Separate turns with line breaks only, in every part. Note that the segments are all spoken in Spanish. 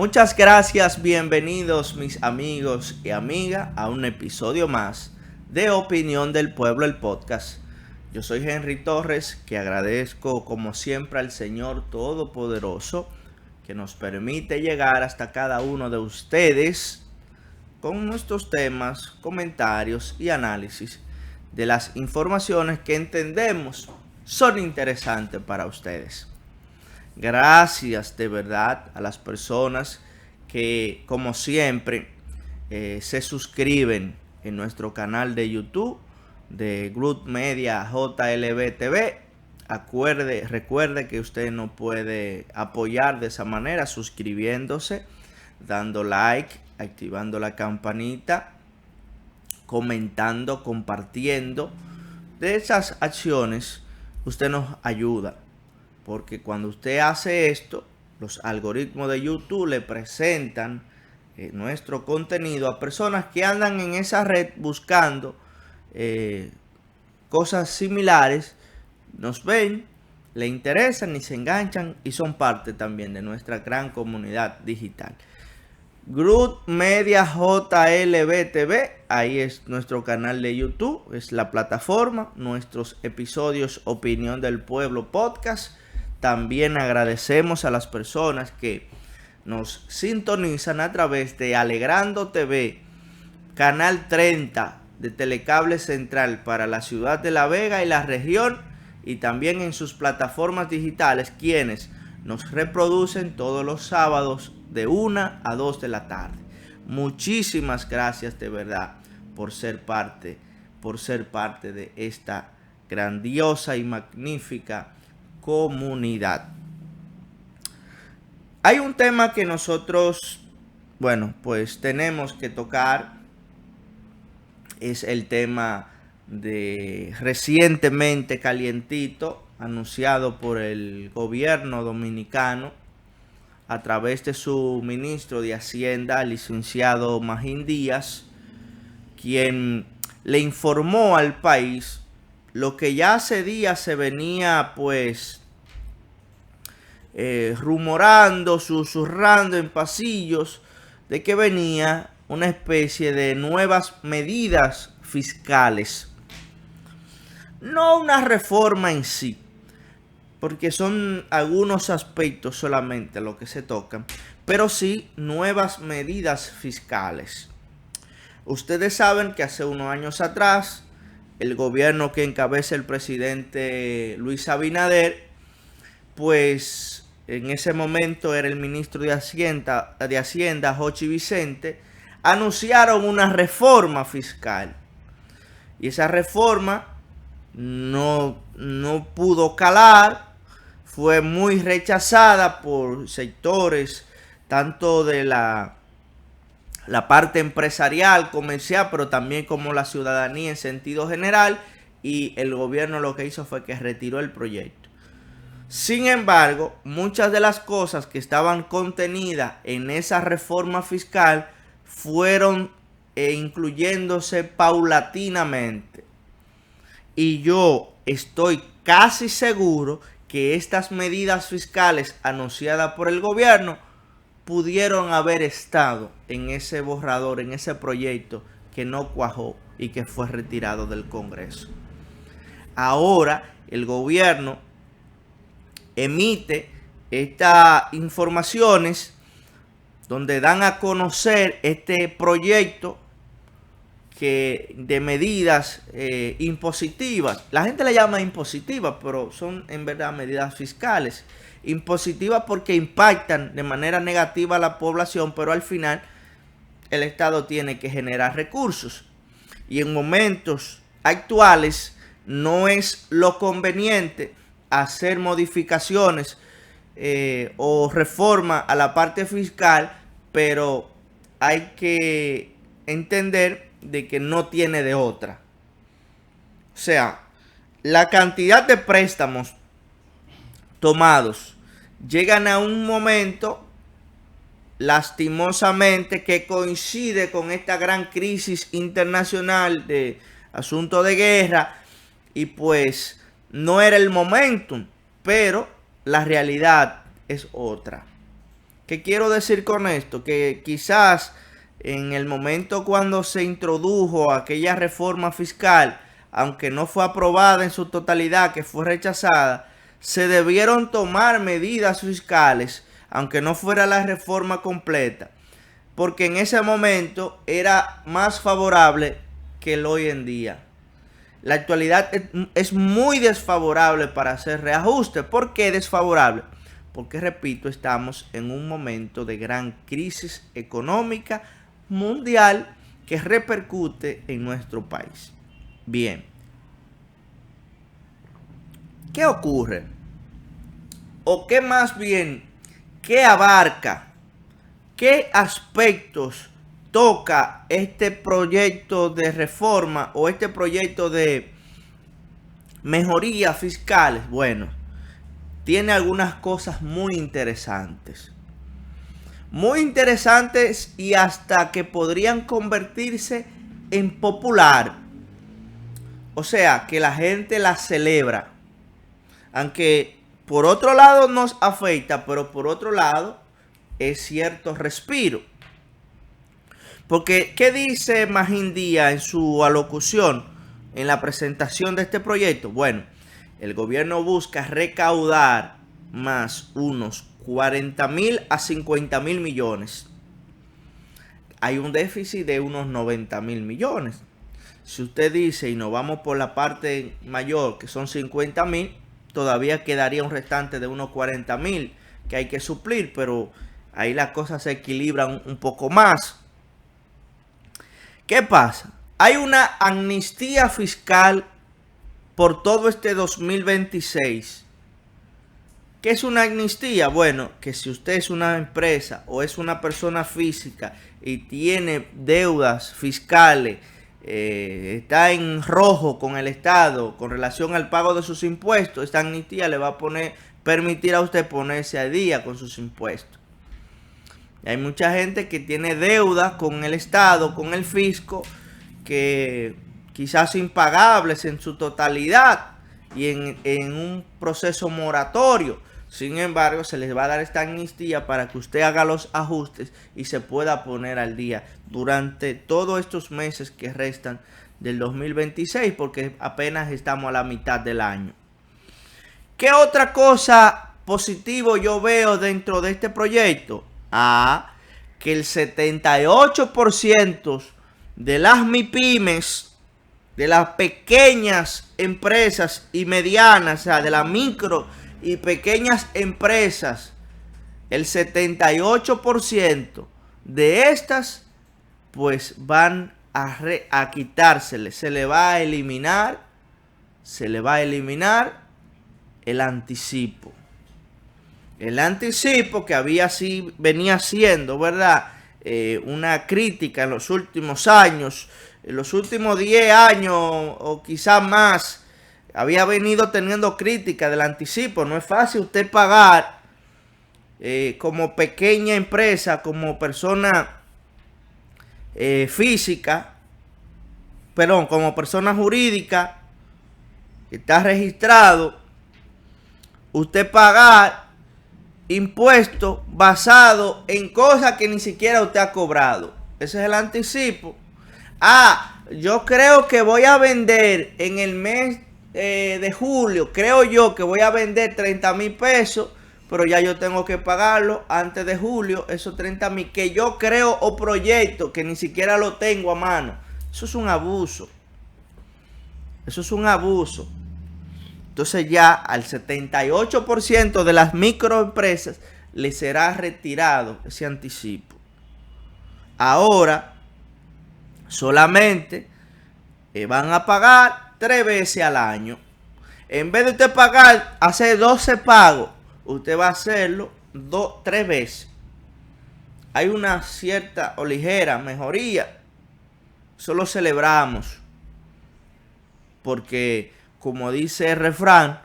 Muchas gracias, bienvenidos mis amigos y amigas a un episodio más de Opinión del Pueblo, el podcast. Yo soy Henry Torres, que agradezco como siempre al Señor Todopoderoso que nos permite llegar hasta cada uno de ustedes con nuestros temas, comentarios y análisis de las informaciones que entendemos son interesantes para ustedes. Gracias de verdad a las personas que, como siempre, se suscriben en nuestro canal de YouTube de Groot Media JLB TV. Recuerde que usted nos puede apoyar de esa manera suscribiéndose, dando like, activando la campanita, comentando, compartiendo. De esas acciones usted nos ayuda, porque cuando usted hace esto, los algoritmos de YouTube le presentan nuestro contenido a personas que andan en esa red buscando cosas similares, nos ven, le interesan y se enganchan y son parte también de nuestra gran comunidad digital. Groot Media JLB TV, ahí es nuestro canal de YouTube, es la plataforma, nuestros episodios Opinión del Pueblo Podcast. También agradecemos a las personas que nos sintonizan a través de Alegrando TV, canal 30 de Telecable Central para la ciudad de La Vega y la región, y también en sus plataformas digitales, quienes nos reproducen todos los sábados de 1 a 2 de la tarde. Muchísimas gracias de verdad por ser parte de esta grandiosa y magnífica comunidad. Hay un tema que nosotros, pues tenemos que tocar. Es el tema de recientemente calientito, anunciado por el gobierno dominicano a través de su ministro de Hacienda, el licenciado Magín Díaz, quien le informó al país lo que ya hace días se venía rumorando, susurrando en pasillos, de que venía una especie de nuevas medidas fiscales. No una reforma en sí, porque son algunos aspectos solamente lo que se tocan, pero sí nuevas medidas fiscales. Ustedes saben que hace unos años atrás, el gobierno que encabeza el presidente Luis Abinader, pues en ese momento era el ministro de Hacienda Jochi Vicente, anunciaron una reforma fiscal. Y esa reforma no pudo calar, fue muy rechazada por sectores tanto de la parte empresarial, comercial, pero también como la ciudadanía en sentido general, y el gobierno lo que hizo fue que retiró el proyecto. Sin embargo, muchas de las cosas que estaban contenidas en esa reforma fiscal fueron incluyéndose paulatinamente. Y yo estoy casi seguro que estas medidas fiscales anunciadas por el gobierno pudieron haber estado en ese borrador, en ese proyecto que no cuajó y que fue retirado del Congreso. Ahora el gobierno emite estas informaciones donde dan a conocer este proyecto de medidas impositivas. La gente le llama impositivas, pero son en verdad medidas fiscales. Impositivas porque impactan de manera negativa a la población, pero al final el Estado tiene que generar recursos. Y en momentos actuales no es lo conveniente hacer modificaciones o reforma a la parte fiscal, pero hay que entender de que no tiene de otra. O sea, la cantidad de préstamos tomados llegan a un momento, lastimosamente, que coincide con esta gran crisis internacional de asunto de guerra, y pues no era el momentum, pero la realidad es otra. ¿Qué quiero decir con esto? Que quizás en el momento cuando se introdujo aquella reforma fiscal, aunque no fue aprobada en su totalidad, que fue rechazada, se debieron tomar medidas fiscales, aunque no fuera la reforma completa, porque en ese momento era más favorable que el hoy en día. La actualidad es muy desfavorable para hacer reajuste. ¿Por qué desfavorable? Porque, repito, estamos en un momento de gran crisis económica mundial que repercute en nuestro país. Bien, ¿qué ocurre? O qué más bien, ¿qué abarca? ¿Qué aspectos toca este proyecto de reforma o este proyecto de mejorías fiscales? Bueno, tiene algunas cosas muy interesantes. Muy interesantes y hasta que podrían convertirse en popular. O sea, que la gente las celebra. Aunque por otro lado nos afecta, pero por otro lado es cierto respiro. Porque, ¿qué dice Magín Díaz en su alocución en la presentación de este proyecto? Bueno, el gobierno busca recaudar más unos 40.000 a 50.000 millones. Hay un déficit de unos 90.000 millones. Si usted dice y nos vamos por la parte mayor, que son 50.000, todavía quedaría un restante de unos 40.000 que hay que suplir, pero ahí las cosas se equilibran un poco más. ¿Qué pasa? Hay una amnistía fiscal por todo este 2026. ¿Qué es una amnistía? Bueno, que si usted es una empresa o es una persona física y tiene deudas fiscales, está en rojo con el Estado con relación al pago de sus impuestos, esta amnistía le va a permitir a usted ponerse al día con sus impuestos. Hay mucha gente que tiene deudas con el Estado, con el fisco, que quizás impagables en su totalidad y en un proceso moratorio. Sin embargo, se les va a dar esta amnistía para que usted haga los ajustes y se pueda poner al día durante todos estos meses que restan del 2026, porque apenas estamos a la mitad del año. ¿Qué otra cosa positivo yo veo dentro de este proyecto? Que el 78% de las MIPYMES, de las pequeñas empresas y medianas, o sea, de las micro y pequeñas empresas, el 78% de estas pues van a quitársele, se le va a eliminar el anticipo. El anticipo que venía siendo, ¿verdad? Una crítica en los últimos años, en los últimos 10 años o quizás más, había venido teniendo crítica del anticipo. No es fácil usted pagar como pequeña empresa, como persona física, perdón, como persona jurídica que está registrado, usted pagar impuesto basado en cosas que ni siquiera usted ha cobrado. Ese es el anticipo. Yo creo que voy a vender en el mes de julio, creo yo que voy a vender 30.000 pesos, pero ya yo tengo que pagarlo antes de julio, esos 30.000 que yo creo o proyecto que ni siquiera lo tengo a mano. Eso es un abuso. Eso es un abuso. Entonces ya al 78% de las microempresas le será retirado ese anticipo. Ahora solamente van a pagar 3 veces al año. En vez de usted hacer 12 pagos, usted va a hacerlo 3 veces. Hay una cierta o ligera mejoría. Eso lo celebramos. Porque, como dice el refrán,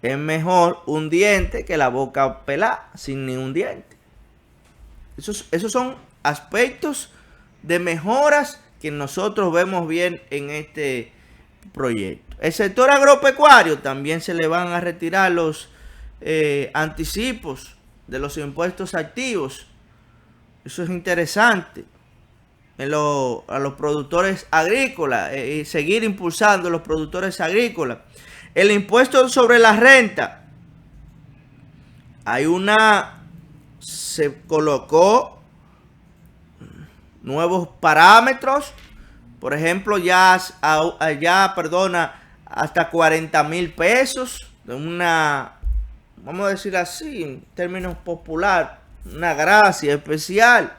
es mejor un diente que la boca pelada sin ni un diente. Esos son aspectos de mejoras que nosotros vemos bien en este proyecto. El sector agropecuario también se le van a retirar los anticipos de los impuestos activos. Eso es interesante. A los productores agrícolas, y seguir impulsando a los productores agrícolas. El impuesto sobre la renta. Se colocó nuevos parámetros. Por ejemplo, hasta 40,000 pesos. Vamos a decir así, en términos popular, una gracia especial.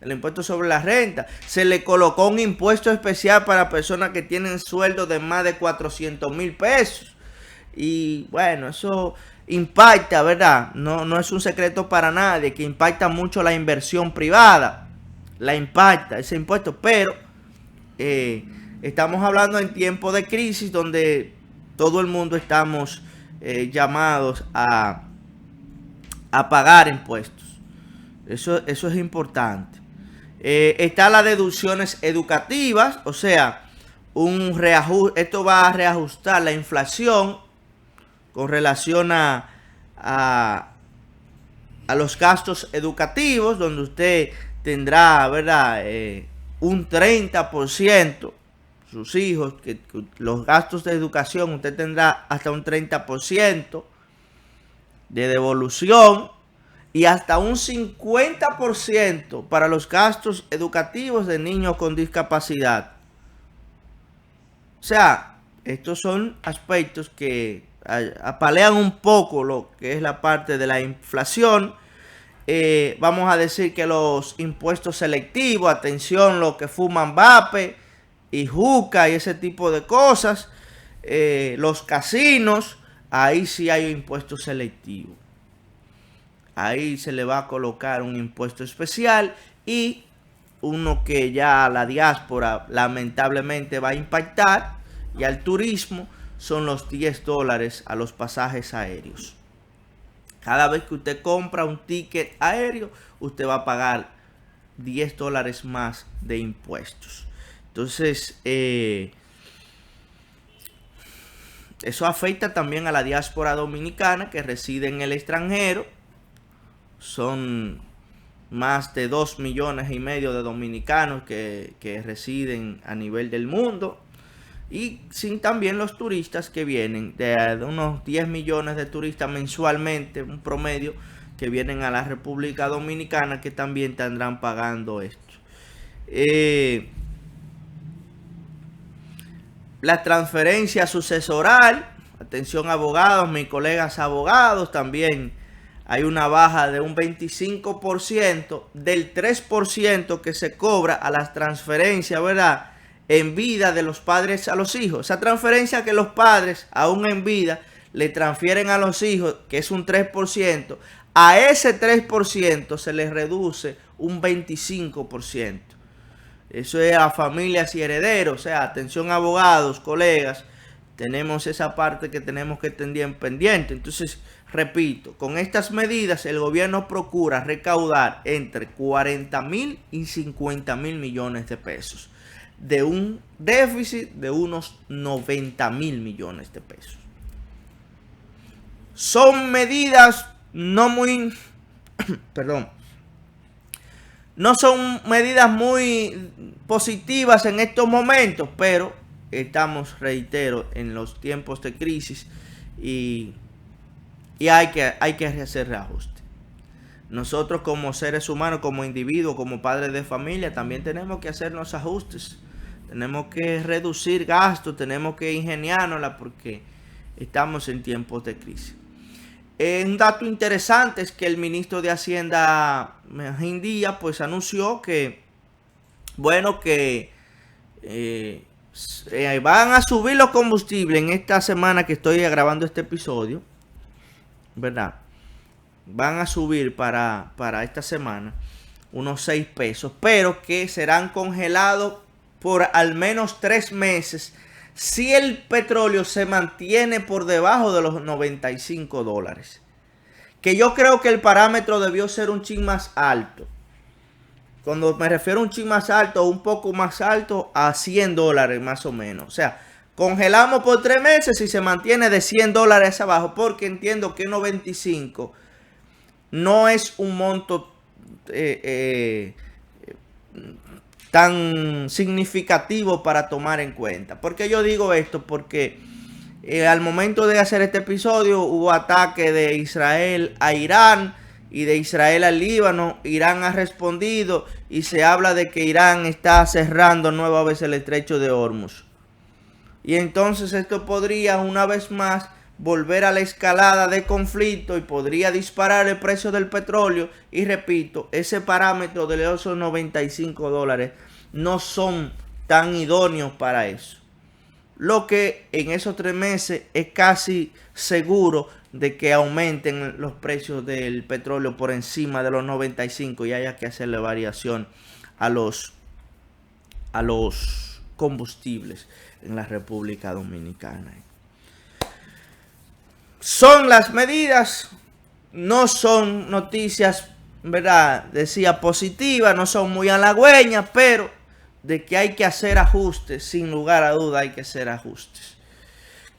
El impuesto sobre la renta. Se le colocó un impuesto especial para personas que tienen sueldo de más de 400,000 pesos. Y bueno, eso impacta, ¿verdad? No es un secreto para nadie que impacta mucho la inversión privada. La impacta ese impuesto, pero estamos hablando en tiempos de crisis donde todo el mundo estamos llamados a pagar impuestos. Eso es importante. Están las deducciones educativas, o sea, esto va a reajustar la inflación con relación a los gastos educativos, donde usted tendrá, ¿verdad?, un 30%, sus hijos, que los gastos de educación, usted tendrá hasta un 30% de devolución y hasta un 50% para los gastos educativos de niños con discapacidad. O sea, estos son aspectos que apalean un poco lo que es la parte de la inflación. Vamos a decir que los impuestos selectivos, atención, los que fuman vape y juca y ese tipo de cosas, los casinos, ahí sí hay impuestos selectivos. Ahí se le va a colocar un impuesto especial y uno que ya la diáspora lamentablemente va a impactar, y al turismo, son los $10 a los pasajes aéreos. Cada vez que usted compra un ticket aéreo, usted va a pagar $10 más de impuestos. Entonces, eso afecta también a la diáspora dominicana que reside en el extranjero. Son más de 2,5 millones de dominicanos que residen a nivel del mundo. Y sin también los turistas que vienen, de unos 10 millones de turistas mensualmente, un promedio, que vienen a la República Dominicana, que también tendrán pagando esto. La transferencia sucesoral, atención abogados, mis colegas abogados, también hay una baja de un 25% del 3% que se cobra a las transferencias, ¿verdad?, en vida de los padres a los hijos. Esa transferencia que los padres, aún en vida, le transfieren a los hijos, que es un 3%, a ese 3% se les reduce un 25%. Eso es a familias y herederos. O sea, atención abogados, colegas, tenemos esa parte que tenemos que tener pendiente. Entonces, repito, con estas medidas el gobierno procura recaudar entre 40,000 y 50,000 millones de pesos, de un déficit de unos 90,000 millones de pesos. Son medidas no muy, perdón, no son medidas muy positivas en estos momentos, pero estamos, reitero, en los tiempos de crisis y hay que hacer reajuste. Nosotros como seres humanos, como individuos, como padres de familia, también tenemos que hacernos ajustes. Tenemos que reducir gastos, tenemos que ingeniárnosla porque estamos en tiempos de crisis. Un dato interesante es que el ministro de Hacienda, Magín Díaz, pues anunció que, bueno, que van a subir los combustibles en esta semana que estoy grabando este episodio, ¿verdad? Van a subir para esta semana unos 6 pesos, pero que serán congelados por al menos 3 meses si el petróleo se mantiene por debajo de los $95. Que yo creo que el parámetro debió ser un chin más alto. Cuando me refiero a un chin más alto, un poco más alto, a $100 más o menos. O sea, congelamos por 3 meses y se mantiene de $100 hacia abajo, porque entiendo que 95 no es un monto tan significativo para tomar en cuenta. ¿Por qué yo digo esto? Porque al momento de hacer este episodio hubo ataque de Israel a Irán y de Israel al Líbano. Irán ha respondido y se habla de que Irán está cerrando nueva vez el estrecho de Hormuz. Y entonces esto podría una vez más volver a la escalada de conflicto y podría disparar el precio del petróleo. Y repito, ese parámetro de los $95 no son tan idóneos para eso. Lo que en esos 3 meses es casi seguro de que aumenten los precios del petróleo por encima de los 95 y haya que hacerle variación a los combustibles en la República Dominicana. Son las medidas, no son noticias, ¿verdad? Decía positivas, no son muy halagüeñas, pero de que hay que hacer ajustes, sin lugar a duda hay que hacer ajustes.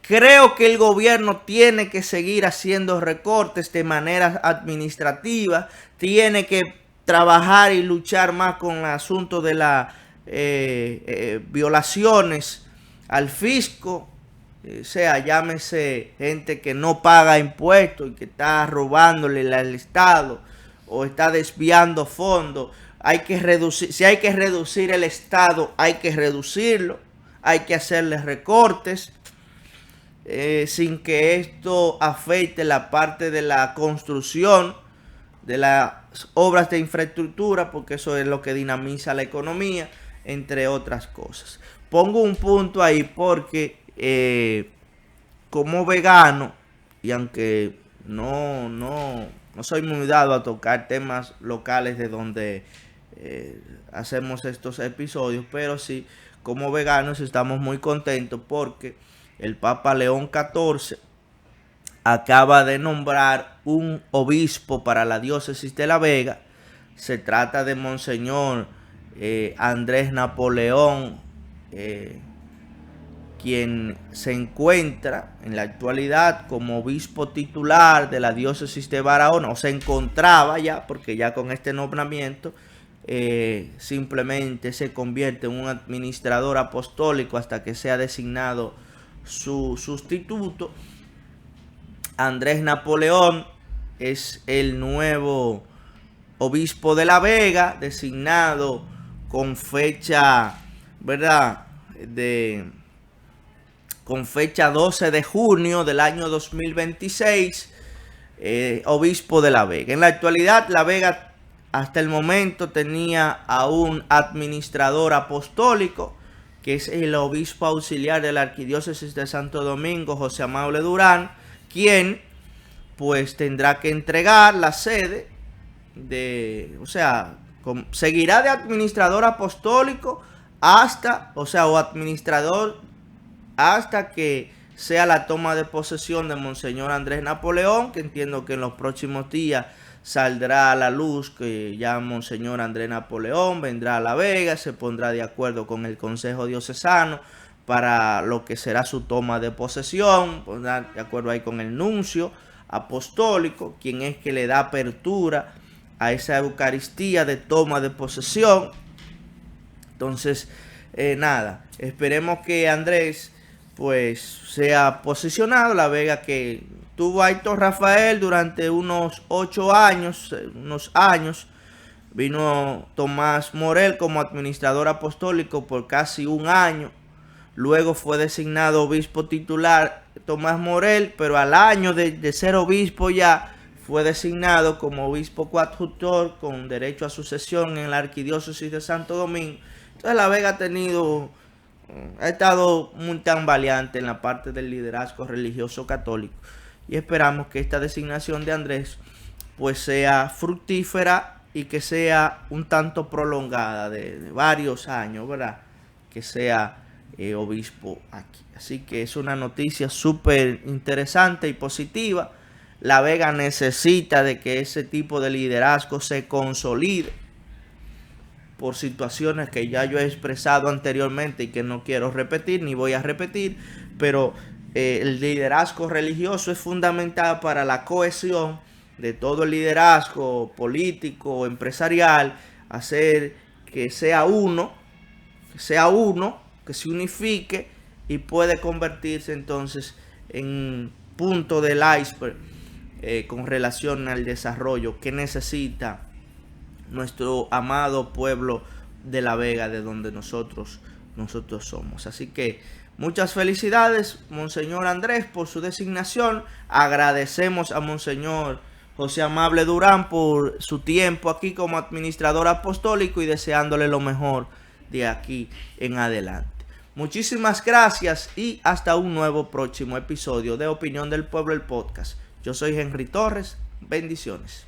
Creo que el gobierno tiene que seguir haciendo recortes de manera administrativa, tiene que trabajar y luchar más con el asunto de las violaciones al fisco, sea, llámese gente que no paga impuestos y que está robándole al Estado o está desviando fondos. Hay que reducir, si hay que reducir el Estado, hay que reducirlo, hay que hacerle recortes sin que esto afecte la parte de la construcción, de las obras de infraestructura, porque eso es lo que dinamiza la economía, entre otras cosas. Pongo un punto ahí porque como vegano, y aunque no soy muy dado a tocar temas locales de donde hacemos estos episodios, pero sí, como veganos estamos muy contentos porque el Papa León XIV acaba de nombrar un obispo para la diócesis de La Vega. Se trata de Monseñor Andrés Napoleón, quien se encuentra en la actualidad como obispo titular de la diócesis de Barahona, o se encontraba ya, porque ya con este nombramiento simplemente se convierte en un administrador apostólico hasta que sea designado su sustituto. Andrés Napoleón es el nuevo obispo de La Vega, designado con fecha, ¿verdad?, con fecha 12 de junio del año 2026, obispo de La Vega. En la actualidad, La Vega hasta el momento tenía a un administrador apostólico, que es el obispo auxiliar de la Arquidiócesis de Santo Domingo, José Amable Durán, quien pues tendrá que entregar la sede seguirá de administrador apostólico o administrador hasta que sea la toma de posesión de Monseñor Andrés Napoleón, que entiendo que en los próximos días saldrá a la luz que ya Monseñor Andrés Napoleón vendrá a La Vega, se pondrá de acuerdo con el Consejo Diocesano para lo que será su toma de posesión, pondrá de acuerdo ahí con el nuncio apostólico, quien es que le da apertura a esa Eucaristía de toma de posesión. Entonces, nada, esperemos que Andrés pues sea posicionado. La Vega que tuvo a Héctor Rafael durante unos 8 años, vino Tomás Morel como administrador apostólico por casi un año, luego fue designado obispo titular Tomás Morel, pero al año de ser obispo ya fue designado como obispo coadjutor con derecho a sucesión en la Arquidiócesis de Santo Domingo. Entonces La Vega ha estado muy tambaleante en la parte del liderazgo religioso católico, y esperamos que esta designación de Andrés pues sea fructífera y que sea un tanto prolongada de varios años, ¿verdad?, que sea obispo aquí. Así que es una noticia súper interesante y positiva. La Vega necesita de que ese tipo de liderazgo se consolide por situaciones que ya yo he expresado anteriormente y que no quiero repetir ni voy a repetir, pero el liderazgo religioso es fundamental para la cohesión de todo el liderazgo político, empresarial, hacer que sea uno, que se unifique y puede convertirse entonces en punto del iceberg con relación al desarrollo que necesita nuestro amado pueblo de La Vega, de donde nosotros somos. Así que muchas felicidades, Monseñor Andrés, por su designación. Agradecemos a Monseñor José Amable Durán por su tiempo aquí como administrador apostólico y deseándole lo mejor de aquí en adelante. Muchísimas gracias y hasta un nuevo próximo episodio de Opinión del Pueblo, el podcast. Yo soy Henry Torres. Bendiciones.